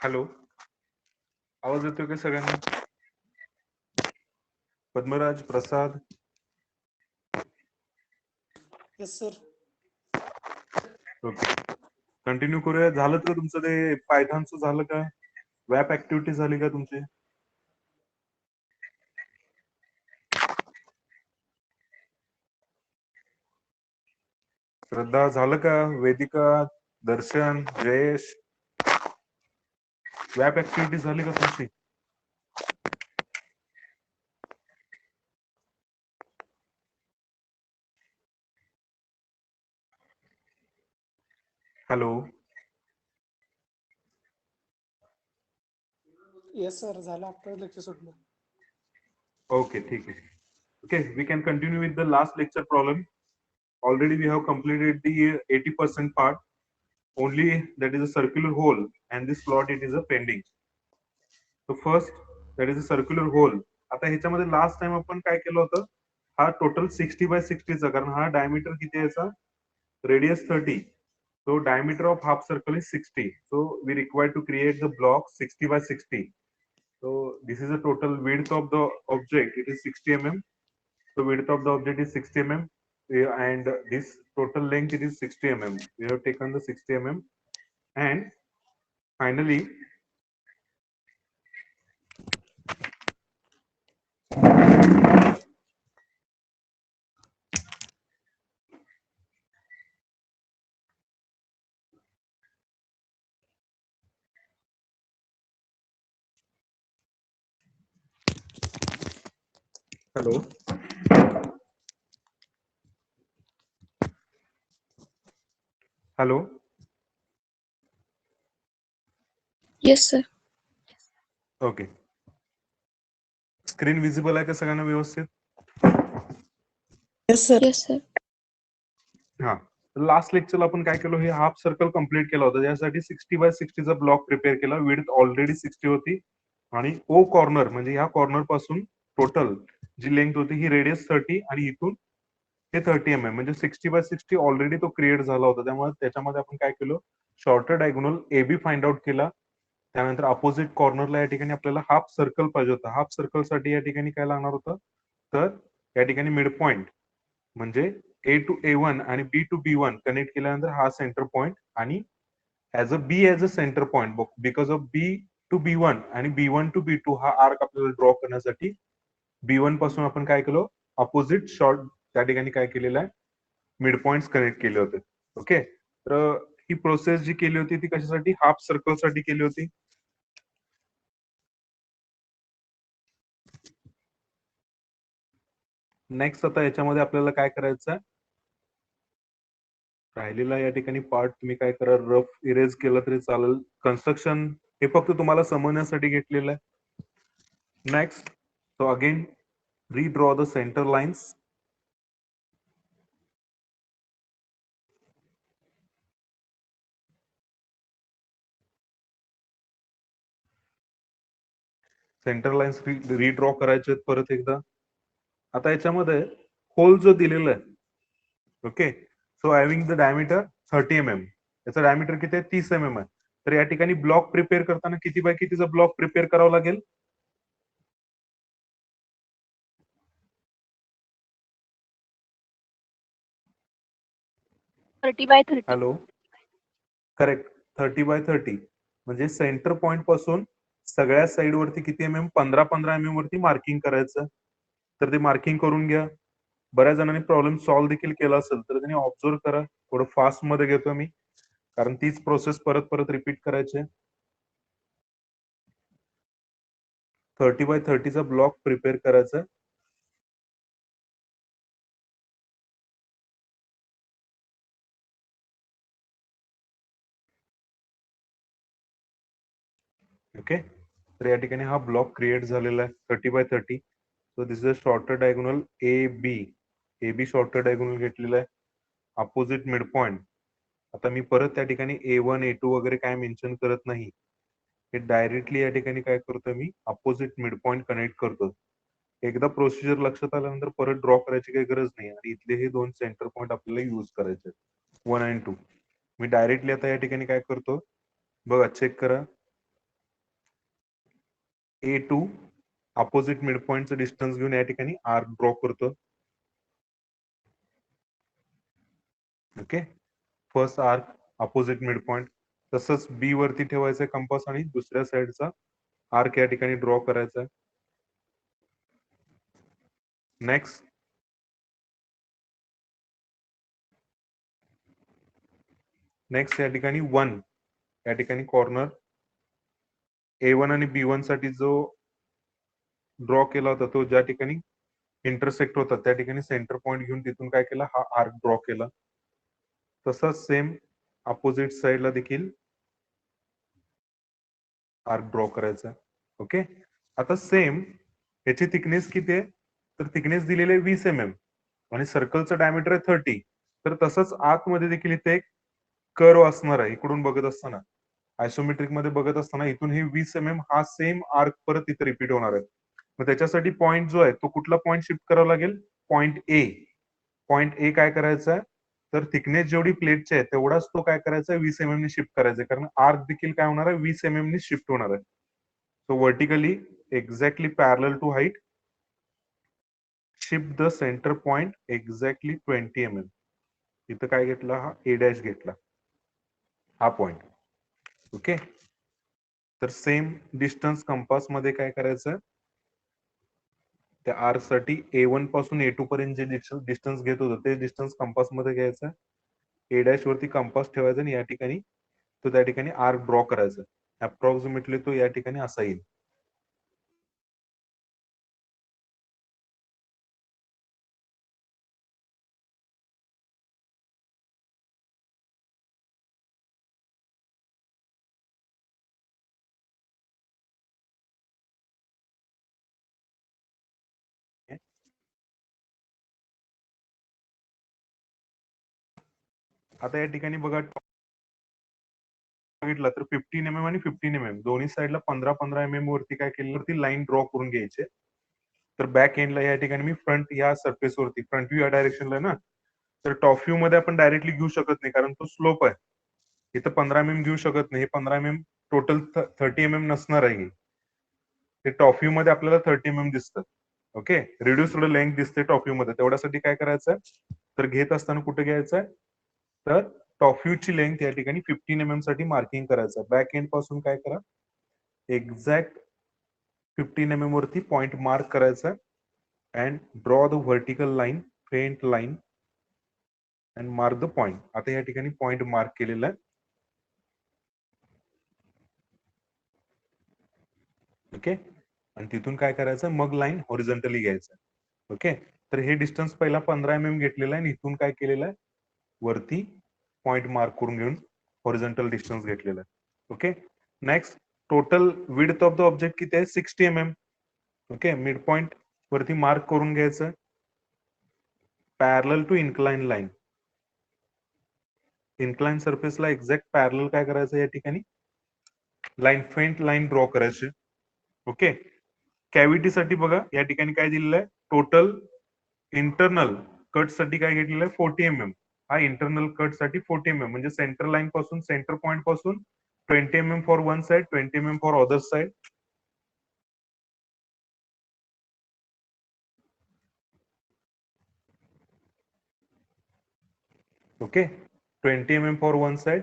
Hello, आवाज येतोय का सगळ्यांना? पद्मराज, प्रसाद, येस सर. ओके, कंटिन्यू करूया. झालं का तुमचं ते पायथॉनचं? झालं का? वेब ऍक्टिव्हिटी झाली का तुमची? श्रद्धा झालं का? वेदिका, दर्शन, जयेश, वेब ऍक्टिव्हिटी झाली का तुमची? हॅलो, येस सर, झालं. आता लेक्चर सुटलं. okay, ठीक आहे. Okay, we can continue with the last lecture problem. Already we have completed the 80% part. Only that is a circular hole, and this plot it is a pending. So first, that is a circular hole. आता ह्याच्यामध्ये last time आपण काय केलं होतं? हा total 60/60 चा, कारण हा डायमीटर किती आहे याचा? Radius 30. So diameter of half circle is 60. So we require to create the block 60/60. So this is the total width of the object. It is 60 mm. So width of the object is 60 mm, and this total length it is 60 mm. We have taken the 60 mm, and finally hello. Hello. Yes, sir. Okay. Screen visible आहे का सगळ्यांना व्यवस्थित? Yes sir. Yes, sir. हा, last लेक्चरला आपण काय केलं? हे half circle complete केला होता. त्यासाठी 60/60 चा ब्लॉक प्रिपेअर केला. विड्थ ऑलरेडी 60 होती, आणि ओ कॉर्नर म्हणजे ह्या कॉर्नर पासून टोटल जी लेंथ होती ही रेडियस 30, आणि इथून हे 30 mm, म्हणजे 60/60 ऑलरेडी तो क्रिएट झाला होता. त्यामुळे त्याच्यामध्ये आपण काय केलं? Shorter diagonal AB find out केला. त्यानंतर अपोजिट कॉर्नरला या ठिकाणी आपल्याला हाफ सर्कल पाहिजे होता. हाफ सर्कल साठी या ठिकाणी काय लागणार होतं? तर या ठिकाणी मिड पॉइंट म्हणजे A to A1 आणि B to B1 कनेक्ट केल्यानंतर हा सेंटर पॉइंट, आणि as a centre point because of B to B1 आणि B1 to B2 हा आर्क आपल्याला ड्रॉ करण्यासाठी B1 पासून आपण काय केलं? अपोजिट शॉर्ट त्या ठिकाणी काय केलेलं आहे? मिड पॉइंट कनेक्ट केले होते. ओके, तर ही प्रोसेस जी केली होती ती कशासाठी? हाफ सर्कल साठी केली होती. नेक्स्ट आता याच्यामध्ये आपल्याला काय करायचं आहे? राहिलेला या ठिकाणी पार्ट तुम्ही काय करा, रफ इरेज केलं तरी चालेल. कन्स्ट्रक्शन हे फक्त तुम्हाला समजण्यासाठी घेतलेलं आहे. Next, so again redraw the center lines. Centre lines redraw करायचे आहेत परत एकदा. आता याच्यामध्ये होल जो दिलेला आहे, okay, so having the diameter 30 mm, याचा डायमीटर किती आहे? 30 mm आहे. तर या ठिकाणी ब्लॉक प्रिपेअर करताना किती बाय कितीचा ब्लॉक प्रिपेअर करावा लागेल? 30/30. Hello, correct, 30/30. म्हणजे सेंटर पॉइंट पासून सगळ्या साइड वरती किती mm? 15 mm वरती मार्किंग करायचं. तर ते मार्किंग करून घ्या. बऱ्याच जणांनी प्रॉब्लेम सॉल्व्ह देखील केला असेल तर त्यांनी ऑब्झर्व करा. थोडं फास्ट मध्ये घेतो मी, कारण तीच प्रोसेस परत परत रिपीट करायची. 30/30 चा ब्लॉक प्रिपेअर करायचा. ओके, तर या ठिकाणी हा ब्लॉक क्रिएट झालेला आहे 30/30. So this is a shorter diagonal AB shorter diagonal घेतलेला आहे. Opposite mid point. आता मी परत त्या ठिकाणी A1 A2 वगैरे काय मेन्शन करत नाही. हे डायरेक्टली या ठिकाणी काय करतोय मी? अपोजिट मिड पॉइंट कनेक्ट करतो. एकदा प्रोसिजर लक्षात आल्यानंतर परत ड्रॉ करायची काही गरज नाही, आणि इथले हे दोन सेंटर पॉइंट आपल्याला यूज करायचे 1 आणि 2. मी डायरेक्टली आता या ठिकाणी काय करतो? बघा, चेक करा. A2 अपोजिट मिड पॉइंटचं डिस्टन्स घेऊन या ठिकाणी आर्क ड्रॉ करतो. Okay, first arc opposite mid point. तसंच बी वरती ठेवायचं कंपास आणि दुसऱ्या साइडचा आर्क या ठिकाणी ड्रॉ करायचा. नेक्स्ट या ठिकाणी 1 या ठिकाणी कॉर्नर A1 आणि B1 साठी जो ड्रॉ केला होता तो ज्या ठिकाणी इंटरसेक्ट होता त्या ठिकाणी सेंटर पॉइंट घेऊन तिथून काय केला, हा आर्क ड्रॉ केला. तसंच सेम अपोजिट साइडला देखील आर्क ड्रॉ करायचा. ओके, आता सेम याची थिकनेस किती आहे, तर थिकनेस दिलेली आहे 20 mm आणि सर्कलचं डायमीटर आहे 30. तर तसंच आतमध्ये देखील इथे एक कर्व असणार आहे. इकडून बघत असताना आयसोमेट्रिक मध्ये बघत असताना इथून हे 20 mm हा सेम आर्क परत इथे रिपीट होणार आहे. मग त्याच्यासाठी पॉईंट जो आहे तो कुठला पॉईंट शिफ्ट करावा लागेल, पॉईंट ए. पॉईंट ए काय करायचा आहे, तर थिकनेस जेवढी प्लेटची आहे तेवढाच तो काय करायचा आहे 20 mm ने शिफ्ट करायचा आहे, कारण आर्क देखील काय होणार आहे 20 mm ने शिफ्ट होणार आहे. So vertically exactly parallel to height, shift the centre point exactly 20 mm. इथं काय घेतला, हा ए डॅश घेतला, हा पॉइंट. ओके, तर सेम डिस्टन्स कंपास मध्ये काय करायचं, त्या आर्क साठी A1 पासून A2 पर्यंत जे डिस्टन्स घेत होतं ते डिस्टन्स कंपास मध्ये घ्यायचं. ए डॅश वरती कंपास ठेवायचा आणि या ठिकाणी तो त्या ठिकाणी आर्क ड्रॉ करायचा. अप्रॉक्सिमेटली तो या ठिकाणी असा येईल. आता या ठिकाणी बघा बघितलं तर 15 mm आणि 15 mm दोन्ही साईडला 15-15 mm वरती काय केलं, वरती लाईन ड्रॉ करून घ्यायचे. तर बॅक एंडला या ठिकाणी मी फ्रंट या सरफेस वरती, फ्रंट व्ह्यू या डायरेक्शनला आहे ना, तर टॉप व्ह्यू मध्ये आपण डायरेक्टली घेऊ शकत नाही कारण तो स्लोप आहे. इथं 15 mm घेऊ शकत नाही. हे 15 mm टोटल 30 mm नसणार आहे. ते टॉप व्ह्यू मध्ये आपल्याला 30 mm दिसतं. ओके, रिड्युस्ड लेंथ दिसते टॉप व्ह्यू मध्ये. तेवढ्यासाठी काय करायचं, तर घेत असताना कुठे घ्यायचंय, तर टॉप व्ह्यू ची लेंथ या ठिकाणी 15 mm साठी मार्किंग करायचं. बॅक एंड पासून काय करा, एक्झॅक्ट 15 mm वरती पॉइंट मार्क करायचा and draw the vertical line, faint line and mark the point. आता या ठिकाणी पॉइंट मार्क केलेला आहे. ओके, आणि तिथून काय करायचं, मग लाईन हॉरिझॉन्टली घ्यायचं. ओके, तर हे डिस्टन्स पहिला 15 mm घेतलेलं आहे आणि इथून काय केलेलं आहे, वरती पॉइंट मार्क करून घेऊन हॉरिझॉन्टल डिस्टन्स घेतलेला आहे. Okay, next total width of the object किती आहे, 60 mm. ओके, मिड पॉइंट वरती मार्क करून घ्यायचं, parallel to incline line. Incline सरफेसला एक्झॅक्ट पॅरलल काय करायचं, या ठिकाणी लाईन, फेंट लाईन ड्रॉ करायची. ओके, कॅव्हिटी साठी बघा या ठिकाणी काय दिलेलं आहे, टोटल इंटरनल कट साठी काय घेतलेलं आहे 40 mm. हा इंटरनल कट साठी 40 mm म्हणजे सेंटर लाईन पासून, सेंटर पॉइंट पासून 20 mm for one side, 20 mm for other side. Okay, 20 mm for one side,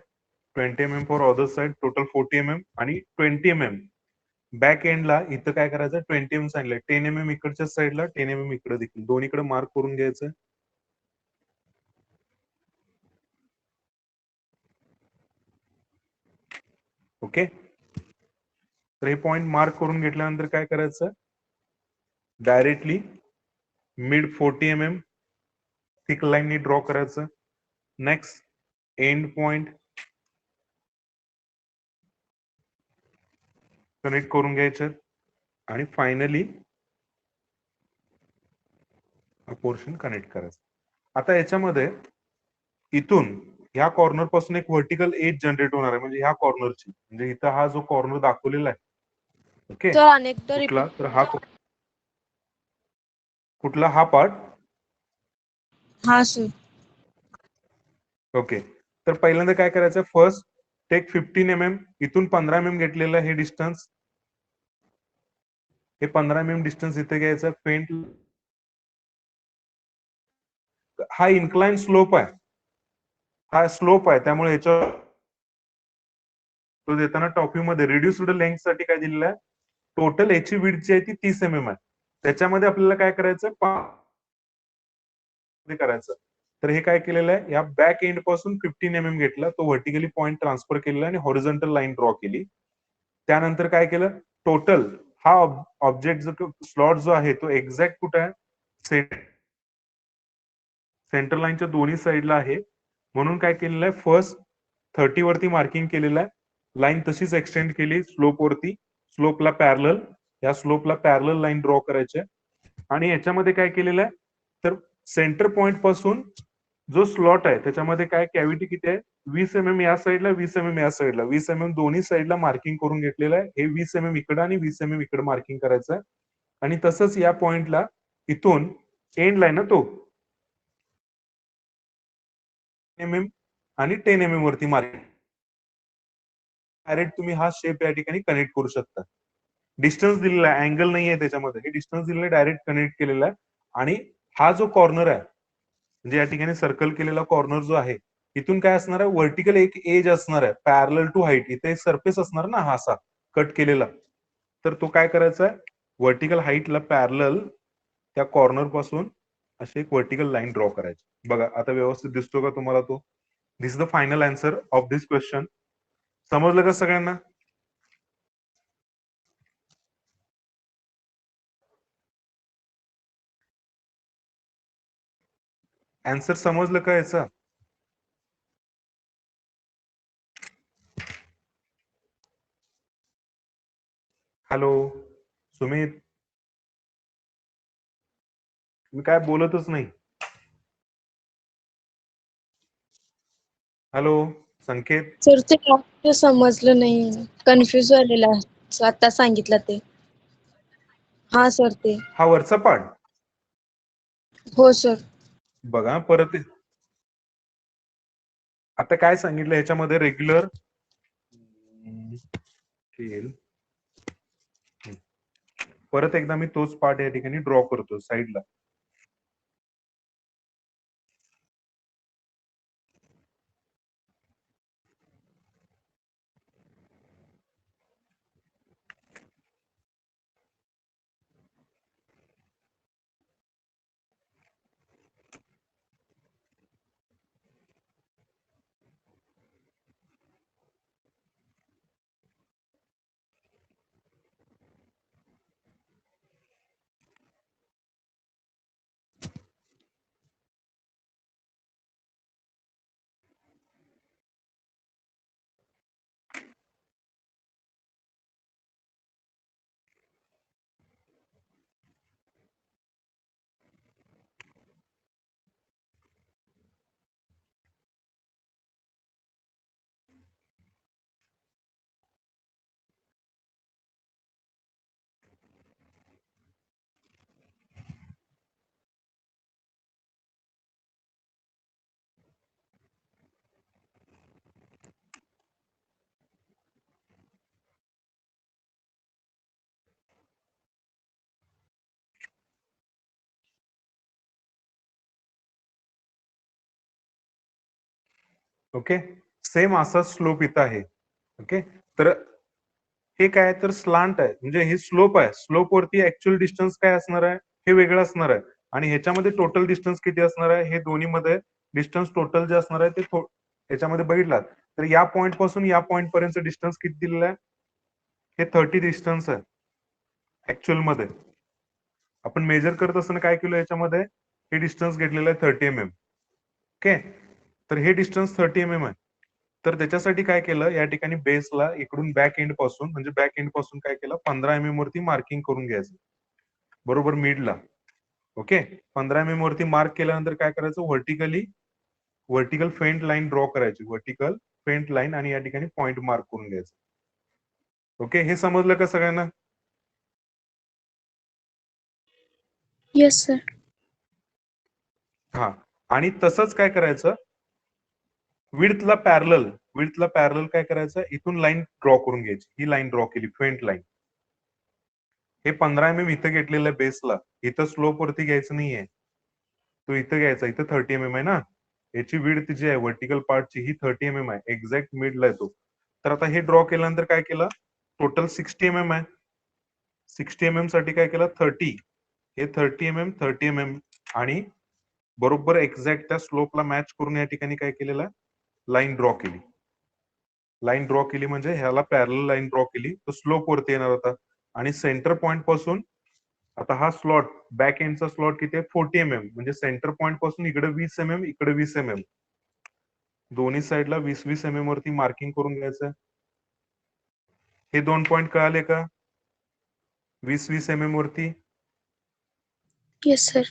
20 mm for other side, total 40 mm आणि 20 mm बॅक एंडला इथं काय करायचं, 20 mm सांगितलंय, 10 mm इकडच्या साईडला, 10 mm इकडे देखील, दोन्हीकडे मार्क करून घ्यायचं. ओके, तर हे पॉइंट मार्क करून घेतल्यानंतर काय करायचं, डायरेक्टली मिड 40 mm थिक लाईननी ड्रॉ करायचं. नेक्स्ट एंड पॉइंट कनेक्ट करून घ्यायचं आणि फायनली हा पोर्शन कनेक्ट करायचा. आता याच्यामध्ये इथून ह्या कॉर्नर पासून एक व्हर्टिकल एज जनरेट होणार आहे, म्हणजे ह्या कॉर्नरची, म्हणजे इथं हा जो कॉर्नर दाखवलेला आहे. ओके, सर अनेकदा कुठला, रिपीट. तर हा कुठला, हा पार्ट. हा सर. ओके, तर पहिल्यांदा काय करायचं, फर्स्ट टेक 15 mm, इथून 15 mm घेतलेलं हे डिस्टन्स हे 15 mm डिस्टन्स इथे घ्यायचं. फेंट हा इन्क्लाइन स्लोप आहे, हा स्लोप आहे, त्यामुळे याच्या तो देताना टॉप व्ह्यू मध्ये रिड्युस्ड लेंथ साठी काय दिलेलं आहे, टोटल याची विड्थ जी आहे ती 30 mm आहे. त्याच्यामध्ये आपल्याला काय करायचं करायचं. तर हे काय केलेलं आहे, या बॅक एंड पासून 15 mm घेतला, तो व्हर्टिकली पॉईंट ट्रान्सफर केलेला आणि हॉरिझॉन्टल लाईन ड्रॉ केली. त्यानंतर काय केलं, टोटल हा ऑब्जेक्ट जो स्लॉट जो आहे तो एक्झॅक्ट कुठे आहे, सेंटर लाईनच्या दोन्ही साईडला आहे. म्हणून काय केलेलं आहे, फर्स्ट 30 वरती मार्किंग केलेलं आहे, लाईन तशीच एक्सटेंड केली स्लोप वरती, स्लोपला पॅरलल, या स्लोपला पॅरलल लाईन ड्रॉ करायची आहे. आणि याच्यामध्ये काय केलेलं आहे, तर सेंटर पॉइंट पासून जो स्लॉट आहे त्याच्यामध्ये काय कॅव्हिटी किती आहे, 20 mm या साईडला, 20 mm या साईडला, 20 mm दोन्ही साईडला मार्किंग करून घेतलेलं आहे. हे 20 mm इकडं आणि 20 mm इकडे मार्किंग करायचं आहे. आणि तसंच या पॉइंटला इथून एंड लाईन तो mm आणि 10 mm वरती मार्किंग, डायरेक्ट तुम्ही हा शेप या ठिकाणी कनेक्ट करू शकता. डिस्टन्स दिलेला आहे, अँगल नाही आहे त्याच्यामध्ये, हे डिस्टन्स दिलेलं आहे, डायरेक्ट कनेक्ट केलेला आहे. आणि हा जो कॉर्नर आहे, म्हणजे या ठिकाणी सर्कल केलेला कॉर्नर जो आहे, इथून काय असणार आहे, व्हर्टिकल एक एज असणार आहे पॅरलल टू हाईट, इथे सरफेस असणार ना हा असा कट केलेला, तर तो काय करायचा आहे, व्हर्टिकल हाईटला पॅरलल त्या कॉर्नर पासून अशी एक व्हर्टिकल लाईन ड्रॉ करायची. बघा आता व्यवस्थित दिसतो का तुम्हाला तो. This is the final answer of this question. समजलं का सगळ्यांना? आन्सर समजलं का याचं? हॅलो सुमित, तुम्ही काय बोलतच नाही. हॅलो संकेत. सर ते डॉक्टर समजलं नाही, कन्फ्युज झालेला आता सांगितलं ते. हा सर ते. हा वरचा पार्ट हो सर. बघा परत, आता काय सांगितलं ह्याच्यामध्ये, रेग्युलर परत एकदा मी तोच पार्ट या ठिकाणी ड्रॉ करतो साईडला. ओके, सेम असा स्लोप इथं आहे. ओके, तर हे काय तर स्लांट आहे, म्हणजे हे स्लोप आहे, स्लोप वरती ऍक्च्युअल डिस्टन्स काय असणार आहे, हे वेगळं असणार आहे. आणि ह्याच्यामध्ये टोटल डिस्टन्स किती असणार आहे, हे दोन्ही मध्ये डिस्टन्स टोटल जे असणार आहे ते ह्याच्यामध्ये बघितलात तर या पॉइंट पासून या पॉइंट पर्यंत डिस्टन्स किती दिलेलं आहे, हे 30 डिस्टन्स आहे. ऍक्च्युअल मध्ये आपण मेजर करत असताना काय केलं, याच्यामध्ये हे डिस्टन्स घेतलेलं आहे 30 mm. ओके, तर हे डिस्टन्स 30 mm आहे. तर त्याच्यासाठी काय केलं, या ठिकाणी बेसला इकडून बॅक एंड पासून, म्हणजे बॅक एंड पासून काय केलं, 15 mm वरती मार्किंग करून घ्यायचं बरोबर मिडला. ओके, 15 mm वरती मार्क केल्यानंतर काय करायचं, व्हर्टिकल फेंट लाईन ड्रॉ करायची, व्हर्टिकल फेंट लाईन, आणि या ठिकाणी पॉइंट मार्क करून घ्यायचं. ओके, हे समजलं का सगळ्यांना? Yes sir. हा, आणि तसंच काय करायचं, विड्थला पॅरलल काय करायचं, इथून लाईन ड्रॉ करून घ्यायची, ही लाईन ड्रॉ केली फेंट लाईन. हे 15 इथं घेतलेलं आहे बेसला, इथं स्लोप वरती घ्यायचं नाहीये, तो इथं घ्यायचा, इथं 30 आहे ना, याची विड्थ जी आहे व्हर्टिकल पार्टची ही 30 आहे, एक्झॅक्ट मिडला आहे तो. तर आता हे ड्रॉ केल्यानंतर काय केलं, टोटल 60 आहे, 60 साठी काय केलं 30, हे 30 आणि बरोबर एक्झॅक्ट त्या स्लोपला मॅच करून या ठिकाणी काय केलेलं लाईन ड्रॉ केली. लाईन ड्रॉ केली म्हणजे ह्याला पॅरल लाईन ड्रॉ केली, तो स्लोप वरती येणार होता. आणि सेंटर पॉइंट पासून आता हा स्लॉट बॅक एंडचा स्लॉट किती आहे 40 म्हणजे सेंटर पॉइंट पासून इकडे 20 इकडे 20 दोन्ही साईडला 20 वरती मार्किंग करून घ्यायचं. हे 2 पॉइंट कळाले का, 20 वरती. Yes sir.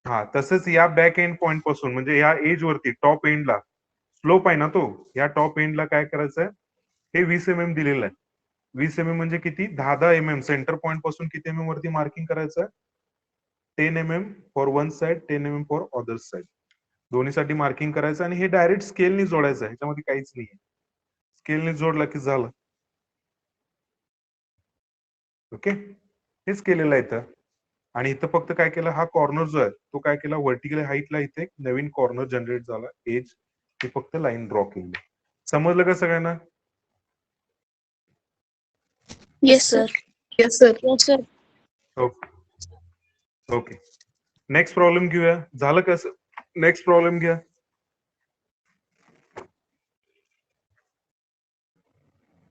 हा, तसंच या बॅक एंड पॉइंट पासून म्हणजे या एज वरती टॉप एंडला स्लोप आहे ना तो, या टॉप एंडला काय करायचंय, हे 20 दिलेलं आहे. 20 म्हणजे किती, 10 सेंटर पॉइंट पासून किती वरती मार्किंग करायचं, 10 for one side, 10 for other side, दोन्हीसाठी मार्किंग करायचं. आणि हे डायरेक्ट स्केलनी जोडायचं, ह्याच्यामध्ये काहीच नाहीये, स्केलनी जोडला की झालं. ओके, हेच केलेलं आहे इथं. आणि इथं फक्त काय केलं, हा कॉर्नर जो आहे तो काय केला, व्हर्टिकल हाईटला इथे एक नवीन कॉर्नर जनरेट झाला, एज, हे फक्त लाईन ड्रॉ केली. समजलं का सगळ्यांना? Yes sir. Yes sir. Yes sir. Okay okay, next problem घेऊया. झालं का? नेक्स्ट प्रॉब्लेम घ्या.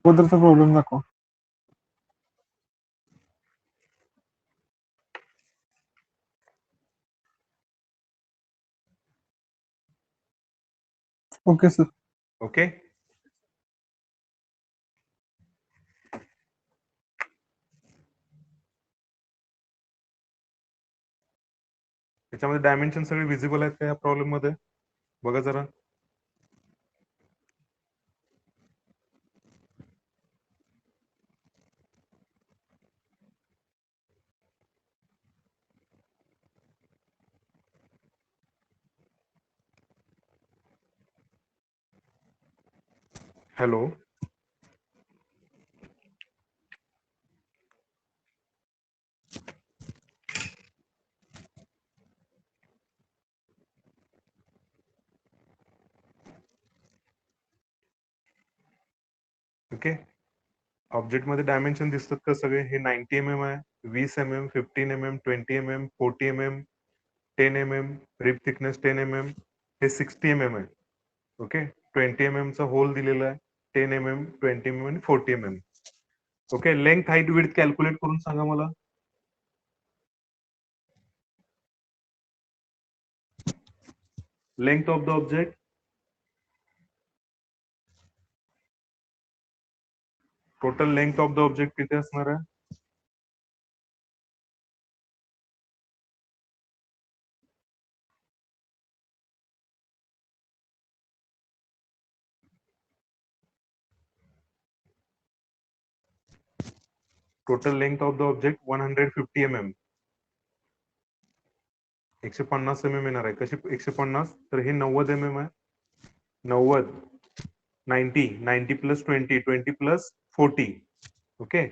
अगोदरचा प्रॉब्लेम दाखवा. Okay sir. ओके, त्याच्यामध्ये डायमेन्शन सगळे विजिबल आहेत का या प्रॉब्लेम मध्ये, बघा जरा. Hello, okay. ऑब्जेक्ट मध्ये डायमेन्शन दिसतात का सगळे, हे 90 आहे, 20 15 20 40 10 रिप थिकनेस 10 हे 60 आहे. ओके, 20 चा होल दिलेला आहे, 10 20 आणि 40 okay, length height width calculate करून सांगा मला. Length of the object, total length of the object किती असणार आहे, total length of the object 150 150 येणार आहे. कशी 150, तर हे 90 आहे, 90 90 plus 20 plus 40. Okay,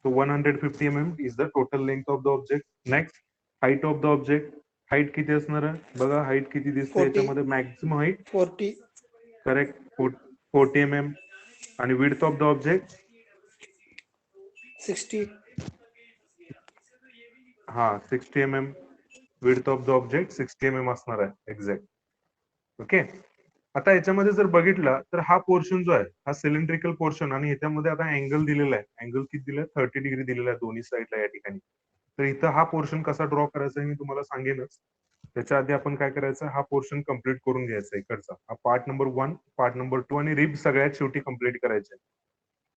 so 150 is the total length of the object. Next, height of the object, height किती असणार आहे बघा, हाईट किती दिसते 40. याच्यामध्ये, मॅक्सिमम हाईट 40. करेक्ट 40 आणि विड्थ ऑफ द ऑब्जेक्ट 60. हा 60 विड्थ ऑफ द ऑब्जेक्ट 60 असणार आहे एक्झॅक्ट. ओके, आता याच्यामध्ये जर बघितलं तर हा पोर्शन जो आहे हा सिलेंड्रिकल पोर्शन, आणि ह्याच्यामध्ये आता अँगल दिलेला आहे, अँगल किती दिलाय 30 डिग्री दिलेला आहे दोन्ही साईडला या ठिकाणी. तर इथं हा पोर्शन कसा ड्रॉ करायचा मी तुम्हाला सांगेनच. त्याच्या आधी आपण काय करायचं, हा पोर्शन कम्प्लीट करून घ्यायचा इकडचा, हा पार्ट नंबर 1, पार्ट नंबर 2 आणि रिब सगळ्यात शेवटी कम्प्लीट करायचे.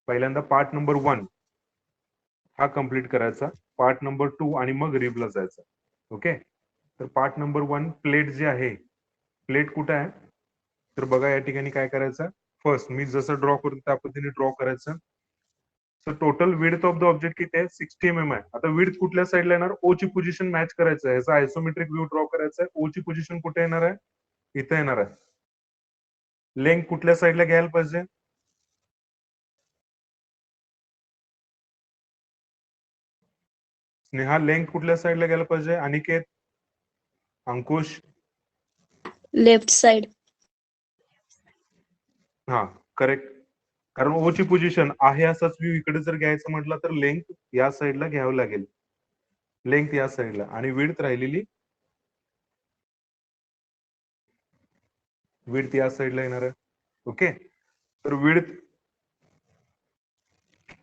पहिल्यांदा पार्ट नंबर 1 हा कम्प्लीट करायचा, पार्ट नंबर 2 आणि मग रिबला जायचं. ओके, तर पार्ट नंबर 1 प्लेट जे आहे, प्लेट कुठे आहे तर बघा या ठिकाणी काय करायचं, फर्स्ट मी जसं ड्रॉ करतो त्या पद्धतीने ड्रॉ करायचं. So total width of the object किती आहे 60 आहे. आता विड्थ कुठल्या साईडला येणार, ओ ची पोझिशन मॅच करायचं आहे, याचा आयसोमेट्रिक व्ह्यू ड्रॉ करायचा आहे, ओ ची पोझिशन कुठे येणार आहे, इथे येणार आहे. लेंथ कुठल्या साईडला घ्यायला पाहिजे, स्नेहा लेंथ कुठल्या साईडला गेला पाहिजे? अनिकेत, अंकुश, लेफ्ट साइड. हा करेक्ट. कारण O ची पोझिशन आहे असंच व्ह्यू इकडे जर घ्यायचं म्हटलं तर लेंथ या साईडला घ्यावं लागेल. लेंथ या साईडला आणि विड्थ राहिलेली विड्थ या साईडला येणार आहे. ओके, तर विड्थ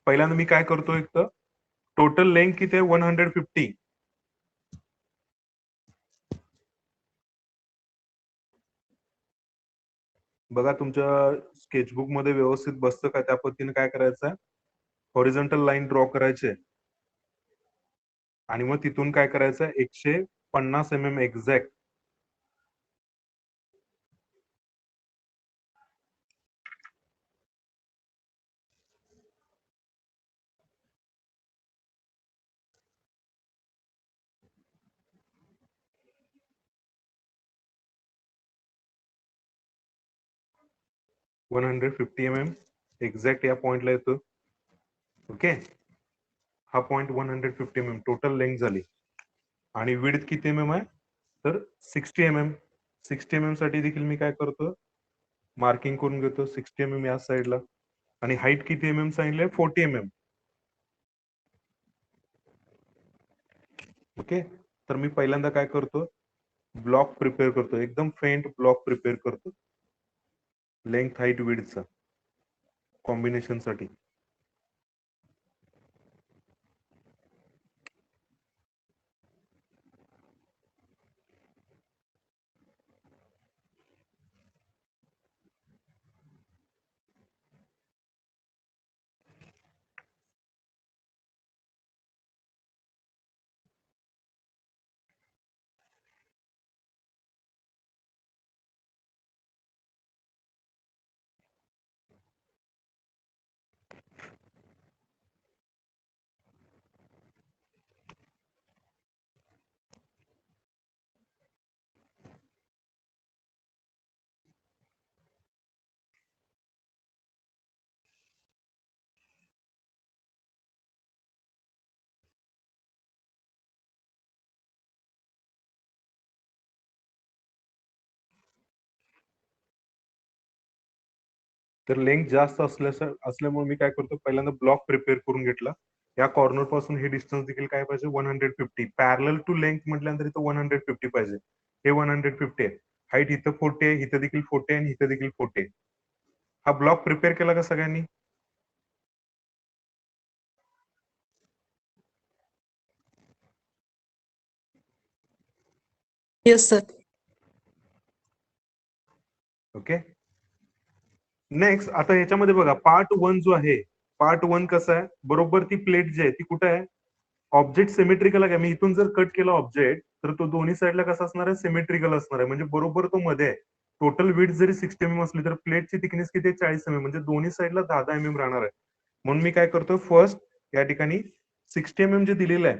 पहिल्यांदा मी काय करतो, एक तर टोटल लेंथ किती आहे? 150. बघा तुमच्या स्केचबुक मध्ये व्यवस्थित बसतं का? त्या पद्धतीने काय करायचं आहे, हॉरिझॉन्टल लाईन ड्रॉ करायचे आणि मग तिथून काय करायचं, 150 mm एक्झॅक्ट mm एक्झॅक्ट या पॉइंटला येतो. ओके, हा पॉइंट 150 mm टोटल लेंथ झाली. आणि विड्थ किती mm आहे? तर 60 mm. 60 mm साठी देखील मी काय करतो, मार्किंग करून घेतो 60 mm या साईडला. आणि हाईट किती mm सांगितलंय? 40 mm. ओके, तर मी पहिल्यांदा काय करतो, ब्लॉक प्रिपेअर करतो, एकदम फेंट ब्लॉक प्रिपेअर करतो लेंथ हाईट विड्थचा कॉम्बिनेशन साठी. तर लेंथ जास्त असल्यामुळे मी काय करतो, पहिल्यांदा ब्लॉक प्रिपेअर करून घेतला. या कॉर्नर पासून हे डिस्टन्स देखील काय पाहिजे, 150. पॅरल टू लेंथ म्हटल्यानंतर इथं 150 पाहिजे. हे 150 आहे. हाईट इथं 40 आहे, इथं देखील 40 आणि इथं देखील 40. हा ब्लॉक प्रिपेअर केला का सगळ्यांनी? Yes sir. ओके, नेक्स्ट आता याच्यामध्ये बघा पार्ट 1 जो आहे, पार्ट 1 कसं आहे, बरोबर ती प्लेट जी आहे ती कुठे आहे, ऑब्जेक्ट सिमेट्रिकल आहे. मी इथून जर कट केला ऑब्जेक्ट तर तो दोन्ही साईडला कसा असणार आहे, सिमेट्रिकल असणार आहे. म्हणजे बरोबर तो मध्ये आहे. टोटल विड्थ जरी 60 mm असली तर प्लेटची थिकनेस किती आहे, 40 mm. म्हणजे दोन्ही साईडला 10-10 mm राहणार आहे. म्हणून मी काय करतो, फर्स्ट या ठिकाणी 60 mm जे दिलेलं आहे,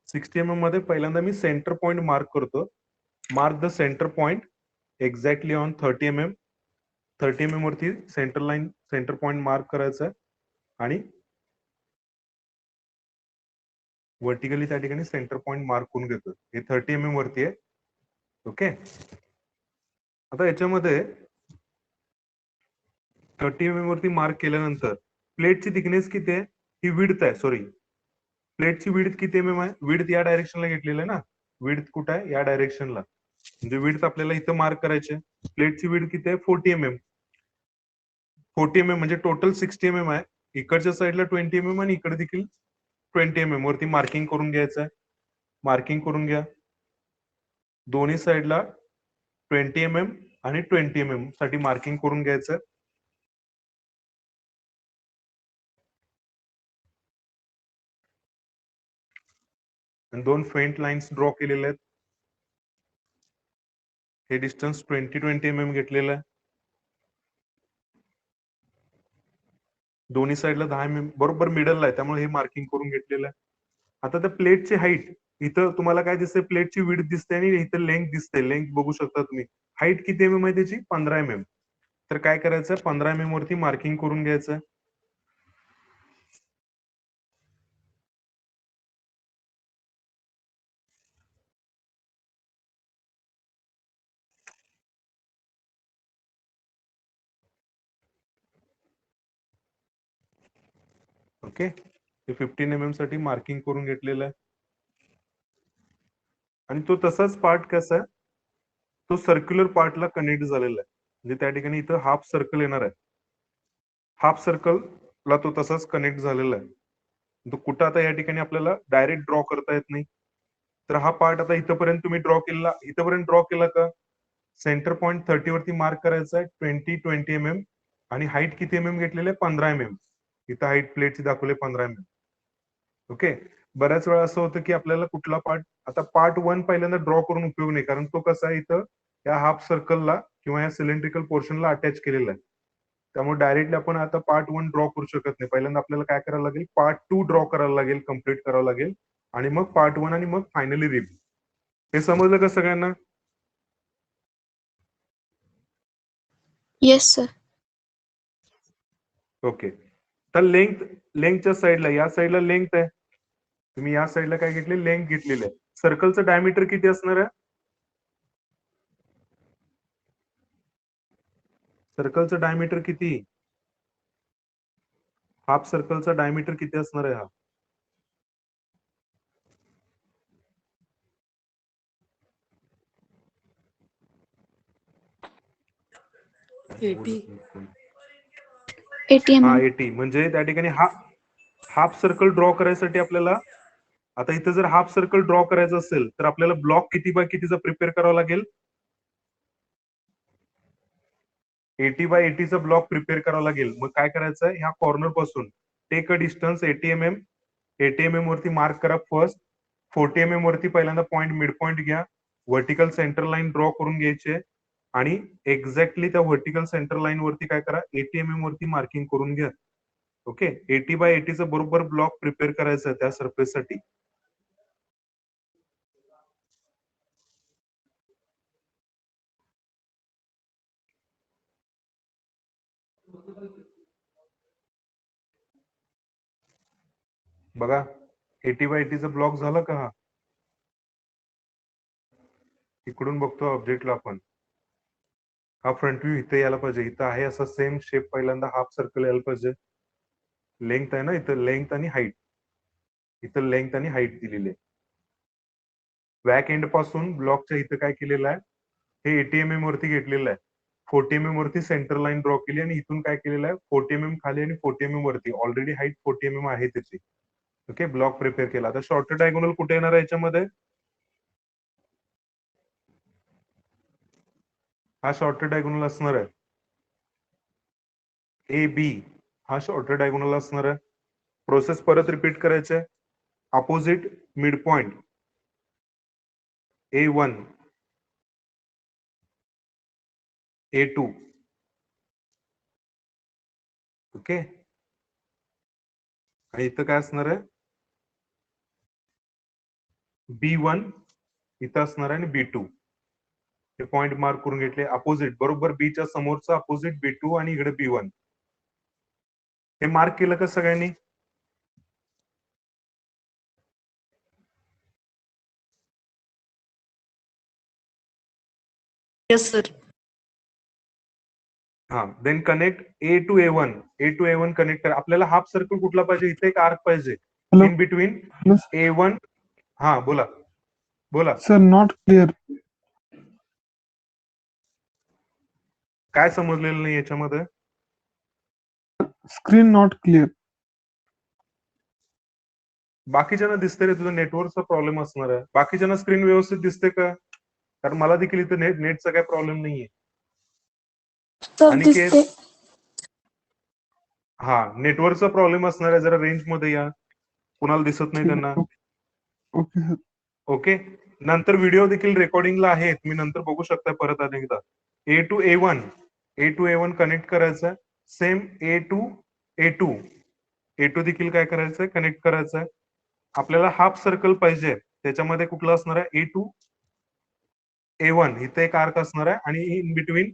60 mm मध्ये पहिल्यांदा मी सेंटर पॉइंट मार्क करतो. Mark the centre point exactly on 30 mm. 30 mm वरती centre line, centre point mark करायचं आहे आणि वर्टिकली त्या ठिकाणी सेंटर पॉइंट मार्क करून घेतो. हे 30 mm वरती आहे. ओके, आता याच्यामध्ये 30 mm वरती मार्क केल्यानंतर प्लेटची थिकनेस किती आहे, ही विड्थ आहे. सॉरी, प्लेटची विड्थ किती mm आहे? विड्थ या डायरेक्शनला घेतलेलं आहे ना, विड्थ कुठं आहे, या डायरेक्शनला. म्हणजे विड्थ आपल्याला इथं मार्क करायचे. प्लेटची विड्थ किती आहे, 40 mm. 40 mm म्हणजे टोटल 60 mm आहे. इकडच्या साईडला 20 mm आणि इकडे देखील 20 mm वरती मार्किंग करून घ्यायचं आहे. मार्किंग करून घ्या दोन्ही साईडला 20 mm आणि 20 mm साठी मार्किंग करून घ्यायचं. आणि दोन फेंट लाईन्स ड्रॉ केलेले आहेत. हे डिस्टन्स 20 mm घेतलेलं आहे. दोन्ही साईडला 10 mm बरोबर मिडलला आहे, त्यामुळे हे मार्किंग करून घेतलेलं आहे. आता त्या प्लेटची हाईट, इथं तुम्हाला काय दिसते, प्लेटची विड्थ दिसते आणि इथं लेंथ दिसते. लेंथ बघू शकता तुम्ही. हाईट किती mm आहे त्याची, 15 mm. तर काय करायचं, 15 mm वरती मार्किंग करून घ्यायचं. ओके, हे 15 mm साठी मार्किंग करून घेतलेलं आहे. आणि तो तसाच पार्ट कसा आहे, तो सर्क्युलर पार्टला कनेक्ट झालेला आहे. म्हणजे त्या ठिकाणी इथं हाफ सर्कल येणार आहे. हाफ सर्कलला तो तसाच कनेक्ट झालेला आहे. तो कुठं आता या ठिकाणी आपल्याला डायरेक्ट ड्रॉ करता येत नाही. तर हा पार्ट आता इथपर्यंत तुम्ही ड्रॉ केला, इथपर्यंत ड्रॉ केला का सेंटर पॉईंट 30 वरती मार्क करायचा आहे 20 mm आणि हाईट किती mm घेतलेले 15 mm. इथं हाईट प्लेटची दाखवले 15 mm. ओके, बऱ्याच वेळा असं होतं की आपल्याला कुठला पार्ट, आता पार्ट 1 पहिल्यांदा ड्रॉ करून उपयोग नाही, कारण तो कसा आहे इथं या हाफ सर्कलला किंवा या सिलेंड्रिकल पोर्शनला अटॅच केलेला आहे. त्यामुळे डायरेक्टली आपण आता पार्ट 1 ड्रॉ करू शकत नाही. पहिल्यांदा आपल्याला काय करावं लागेल, पार्ट 2 ड्रॉ करायला लागेल, कम्प्लीट करावं लागेल आणि मग पार्ट 1 आणि मग फायनली रिव्ह्यू. हे समजलं का सगळ्यांना? Yes sir. ओके, तर लेंथच्या साईडला, या साईडला लेंथ आहे, तुम्ही या साईडला काय घेतली, लेंथ घेतलेली आहे. सर्कलचं डायमीटर किती असणार आहे? सर्कलचं डायमीटर किती? हाफ सर्कलचा डायमीटर किती असणार आहे हा? एटी. 80 हा, mm. 80. म्हणजे त्या ठिकाणी हाफ सर्कल ड्रॉ करायसाठी आपल्याला, आता इथं जर हाफ सर्कल ड्रॉ करायचं असेल तर आपल्याला ब्लॉक किती बाय कितीचा प्रिपेअर करावा लागेल? 80 बाय 80चा ब्लॉक प्रिपेअर करावा लागेल. मग काय करायचं आहे, ह्या कॉर्नर पासून take a distance 80 mm. 80 mm वरती मार्क करा फर्स्ट. 40 mm वरती पहिल्यांदा पॉईंट मिड पॉईंट घ्या, व्हर्टिकल सेंटर लाईन ड्रॉ करून घ्यायचे आणि एक्झॅक्टली त्या व्हर्टिकल सेंटर लाईन वरती काय करा, 80 mm वरती मार्किंग करून घ्या. ओके, 80 बाय 80चा बरोबर ब्लॉक प्रिपेअर करायचा आहे त्या सरफेस साठी. बघा, 80 बाय 80चा ब्लॉक झाला का? हा इकडून बघतो ऑब्जेक्टला आपण, हा फ्रंट व्ह्यू इथे यायला पाहिजे. इथं आहे असा सेम शेप, पहिल्यांदा हाफ सर्कल यायला पाहिजे. लेंथ आहे ना इथं, लेंथ आणि हाईट, इथं लेंथ आणि हाईट दिलेली आहे. बॅक एंड पासून ब्लॉकच्या इथं काय केलेलं आहे, हे 80 mm वरती घेतलेलं आहे. 40 mm वरती सेंटर लाईन ड्रॉ केली आणि इथून काय केलेलं आहे, 40 mm खाली आणि 40 mm वरती, ऑलरेडी हाईट 40 mm आहे त्याची. ओके, ब्लॉक प्रिपेअर केला. आता शॉर्ट डायगोनल कुठे येणार आहे याच्यामध्ये? हा शॉर्ट डायगोनल असणार आहे ए बी, हा शॉर्ट डायगोनल असणार आहे. प्रोसेस परत रिपीट करायचे, opposite mid point A1, A2. Okay, आणि इथं काय असणार आहे, B1 इथं असणार आहे आणि B2. हे पॉइंट मार्क करून घेतले. अपोजिट, बरोबर बीच्या समोरचा अपोजिट B2 आणि इकडे B1. हे मार्क केलं का सगळ्यांनी? Yes sir. हा, then connect A to A1. A to A1 connect करा. आपल्याला हाफ सर्कल कुठला पाहिजे, इथे एक आर्क पाहिजे hello in between hello A1. हा, बोला बोला, सर, नॉट क्लिअर. काय समजलेलं नाही याच्यामध्ये? Screen not clear. बाकीच्यांना दिसते रे, तुझा नेटवर्कचा प्रॉब्लेम असणार आहे. बाकीच्यांना स्क्रीन व्यवस्थित दिसते का? कारण मला देखील इथं नेटचा काही प्रॉब्लेम नाहीये. सर अनिकेत, दिसते. हा, नेटवर्कचा प्रॉब्लेम असणार आहे. जरा रेंज मध्ये या, कुणाला दिसत नाही ठीक त्यांना. आहे. Okay sir. ओके, नंतर व्हिडिओ देखील रेकॉर्डिंगला आहे, तुम्ही नंतर बघू शकता परत अनेकदा. A to A1, A to A1 connect करायचं. Same A to A2, A2 देखील काय करायचंय, कनेक्ट करायचंय. आपल्याला हाफ सर्कल पाहिजे, त्याच्यामध्ये कुठलं असणार आहे, A to A1. इथे एक आर्क असणार आहे आणि इन बिटवीन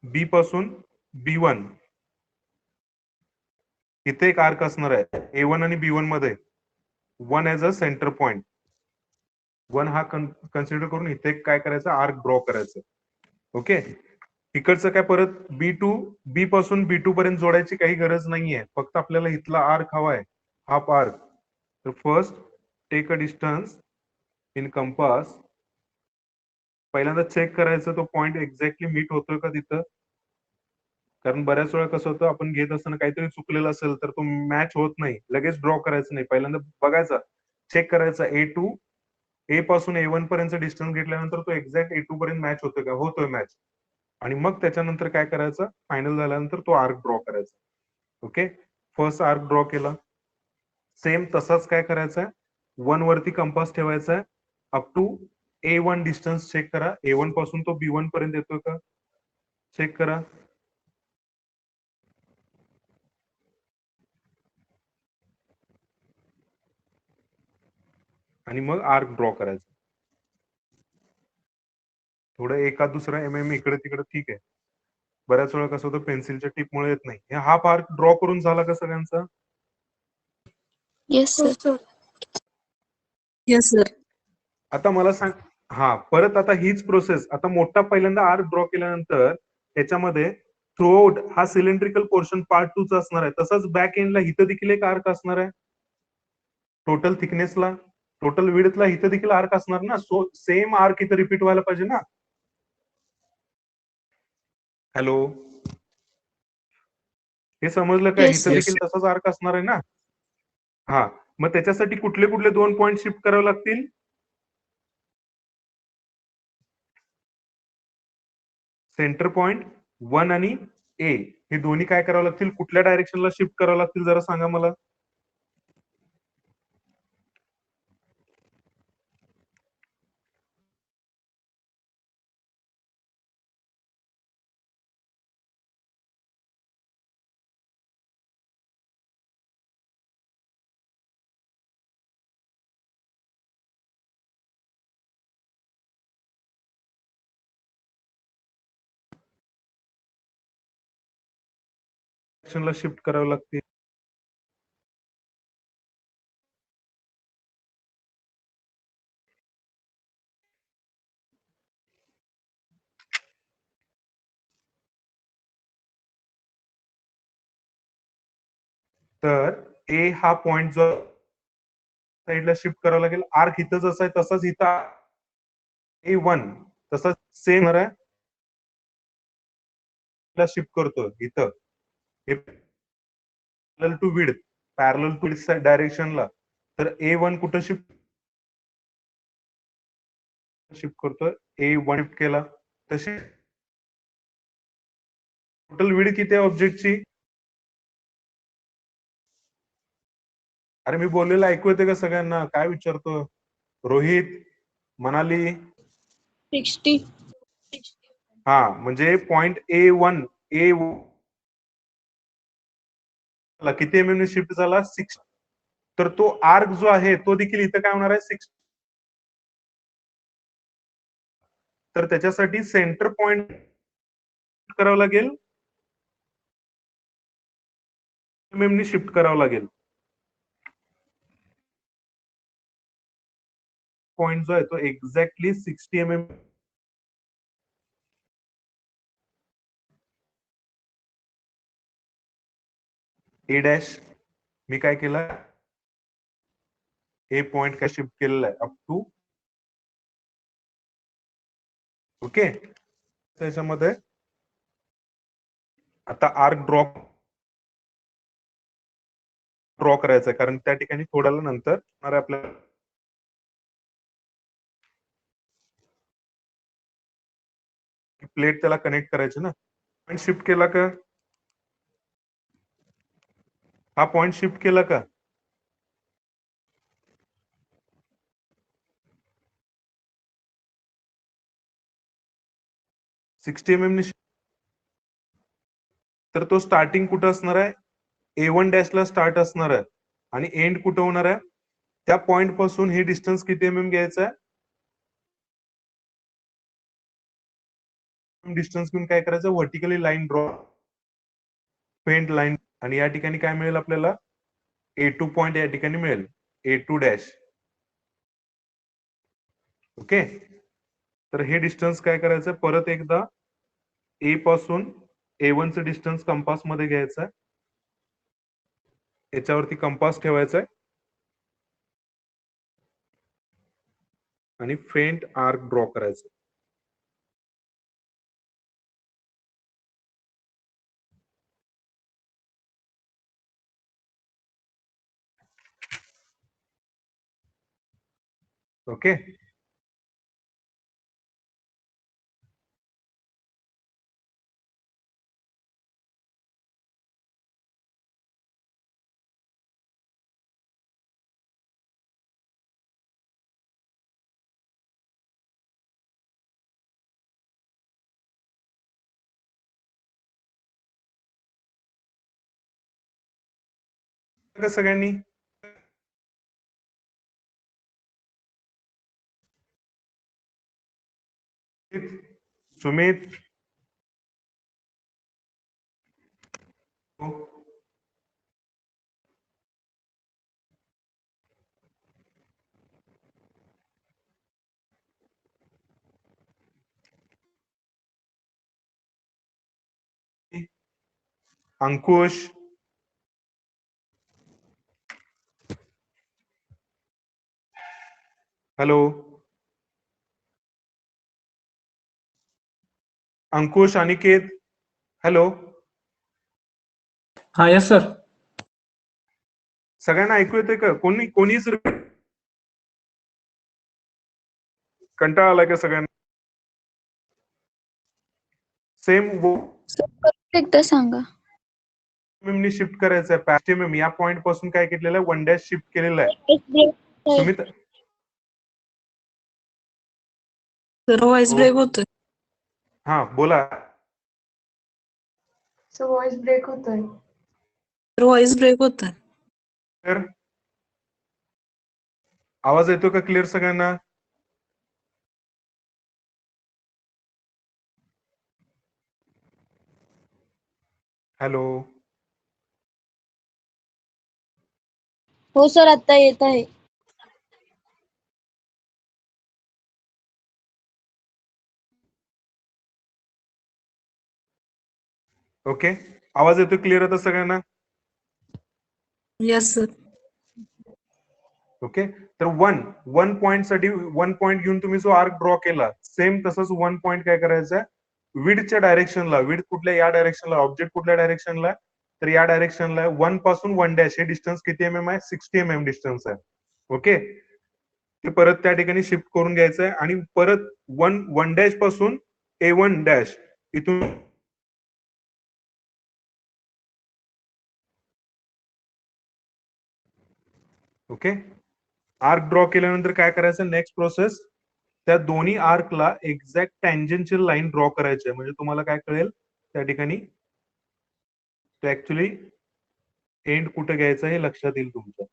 B पासून B1 इथे एक आर्क असणार आहे. A1 आणि B1 मध्ये 1 ऍज अ सेंटर पॉइंट, 1 हा कन्सिडर करून इथे काय करायचं, आर्क ड्रॉ करायचं. ओके, इकडचं काय परत बी पासून B2 पर्यंत जोडायची काही गरज नाहीये, फक्त आपल्याला इथला आर्क हवाय, हाफ आर्क. तर first take a distance in compass. पहिल्यांदा चेक करायचं तो पॉइंट एक्झॅक्टली मीट होतोय का तिथं, कारण बऱ्याच वेळा कसं होतं आपण घेत असताना काहीतरी चुकलेलं असेल तर तो मॅच होत नाही, लगेच ड्रॉ करायचं नाही, पहिल्यांदा बघायचा, चेक करायचा ए पासून A1 पर्यंत डिस्टन्स घेतल्यानंतर तो एक्झॅक्ट A2 पर्यंत मॅच होतोय का, होतोय मॅच, आणि मग त्याच्यानंतर काय करायचं, फायनल झाल्यानंतर तो आर्क ड्रॉ करायचा. ओके, फर्स्ट आर्क ड्रॉ केला. सेम तसाच काय करायचंय, 1 वरती कंपास ठेवायचा आहे, up to A1 distance check करा, A1 पासून तो B1 पर्यंत येतोय का चेक करा. आणि मग आर्क ड्रॉ करायचा. थोडं एका दुसरा इकडे तिकडे ठीक आहे, बऱ्याच वेळा कसं होतं पेन्सिलच्या टिपमुळे येत नाही. हे हाफ आर्क ड्रॉ करून झाला का सगळ्यांचा? येस हो सर. सर. Yes sir. आता मला सांग, हा परत आता हीच प्रोसेस, आता मोठा पहिल्यांदा आर्क ड्रॉ केल्यानंतर त्याच्यामध्ये थ्रूआउट हा सिलेंड्रिकल पोर्शन पार्ट 2 चा असणार आहे, तसंच बॅक एंडला इथं देखील एक आर्क असणार आहे, टोटल थिकनेसला, टोटल विड्थला इथं देखील आर्क असणार ना, सो सेम आर्क इथं रिपीट व्हायला पाहिजे ना. हॅलो, हे समजलं का, येस इथं सर. देखील तसाच आर्क असणार आहे ना. हा, मग त्याच्यासाठी कुठले कुठले 2 पॉइंट शिफ्ट करावे लागतील, सेंटर पॉइंट 1 आणि ए, हे दोन्ही काय करावं लागतील, कुठल्या डायरेक्शनला शिफ्ट करावं लागतील जरा सांगा मला. डायरेक्शनला शिफ्ट करावं लागतील. तर ए हा पॉइंट जो साईडला शिफ्ट करावा लागेल, आर्क इथं जसं आहे तसंच इथं A1 तसंच सेम शिफ्ट करतो इथं, हे पॅरलल टू विड्थ डायरेक्शनला. तर A1 कुठं शिफ्ट करतोय, A1 शिफ्ट केला, तशी टोटल विड्थ किती आहे ऑब्जेक्टची, अरे मी बोललेलं ऐकू येते का सगळ्यांना, काय विचारतो, रोहित, मनाली. 60. हा, म्हणजे पॉइंट A1 किती mm शिफ्ट झाला, 6. तर तो आर्क जो आहे तो देखील इथं काय होणार आहे, 6. तर त्याच्यासाठी सेंटर पॉइंट करावं लागेल, mm शिफ्ट करावं लागेल. पॉइंट जो आहे तो एक्झॅक्टली 60 mm. ए डॅश मी काय केलं, ए पॉइंट काय शिफ्ट केलेला आहे अप टू, ओके. त्याच्यामध्ये आता आर्क ड्रॉ करायचा आहे, कारण त्या ठिकाणी थोड्याला नंतर आपल्याला प्लेट त्याला कनेक्ट करायची ना. पॉइंट शिफ्ट केला का, हा पॉइंट शिफ्ट केला का, सिक्स्टी mm तर तो स्टार्टिंग कुठं असणार आहे, A1 डॅशला स्टार्ट असणार आहे, आणि एंड कुठं होणार आहे, त्या पॉइंट पासून हे डिस्टन्स किती mm घ्यायचं आहे, डिस्टन्स घेऊन काय करायचं, vertically line draw, paint line, आणि या ठिकाणी काय मिळेल आपल्याला, A2 पॉइंट या ठिकाणी मिळेल, A2 डॅश. ओके, तर हे डिस्टन्स काय करायचं, परत एकदा ए पासून A1 चं डिस्टन्स कंपास मध्ये घ्यायचं आहे. याच्यावरती कंपास ठेवायचा आहे आणि फेंट आर्क ड्रॉ करायचं. ओके. सगळ्यांनी सुमित अंकुश हॅलो अंकुश अनिकेत हॅलो हा यस सर. सगळ्यांना ऐकू येते का? कोणीच कंटाळा आलाय का सगळ्यांना? सेम एकदा सांगा. मी शिफ्ट करायचं आहे. पॅस्टिम या पॉइंट पासून काय केलेलं आहे? 1 डॅश शिफ्ट केलेलं आहे. सुमित सर व्हॉइस ब्रेक होतोय. हा बोला. सो व्हॉइस ब्रेक होतोय. सर व्हॉइस ब्रेक होतोय. तर आवाज येतो का क्लिअर सगळ्यांना? हॅलो हो सर, आता येत आहे. ओके. आवाज येतो क्लिअर आता सगळ्यांना? Yes sir. ओके. तर वन पॉइंट साठी 1 पॉइंट घेऊन तुम्ही जो आर्क ड्रॉ केला, सेम तसंच 1 पॉइंट काय करायचं? विड्थच्या डायरेक्शनला, विड्थ कुठल्या या डायरेक्शनला, ऑब्जेक्ट कुठल्या डायरेक्शनला, तर या डायरेक्शनला 1 पासून 1 डॅश हे डिस्टन्स किती mm आहे? 60 mm डिस्टन्स आहे. ओके. ते परत त्या ठिकाणी शिफ्ट करून घ्यायचं आहे आणि परत 1 डॅश पासून A1 डॅश इथून ओके. आर्क ड्रॉ केल्यानंतर काय करायचं? नेक्स्ट प्रोसेस, त्या दोन्ही आर्कला एक्झॅक्ट टँजेन्शियल लाईन ड्रॉ करायची आहे. म्हणजे तुम्हाला काय कळेल त्या ठिकाणी ऍक्च्युली एंड कुठे घ्यायचं हे लक्षात येईल तुमच्या.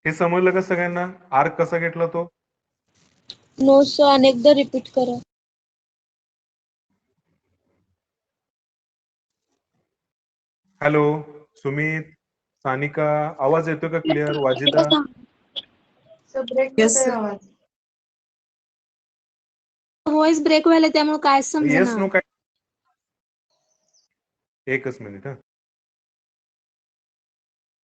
हे समजलं का सगळ्यांना? आर्क कसा घेतला तो? नो सर, अनेकदा रिपीट करा. हॅलो सुमित, सानिका, आवाज येतो का clear? Wajida so break Yes, होतोय sir. आवाज. व्हॉइस ब्रेक व्हायला त्यामुळे काय समजेना. येस नो काय? एकच मिनिट हा.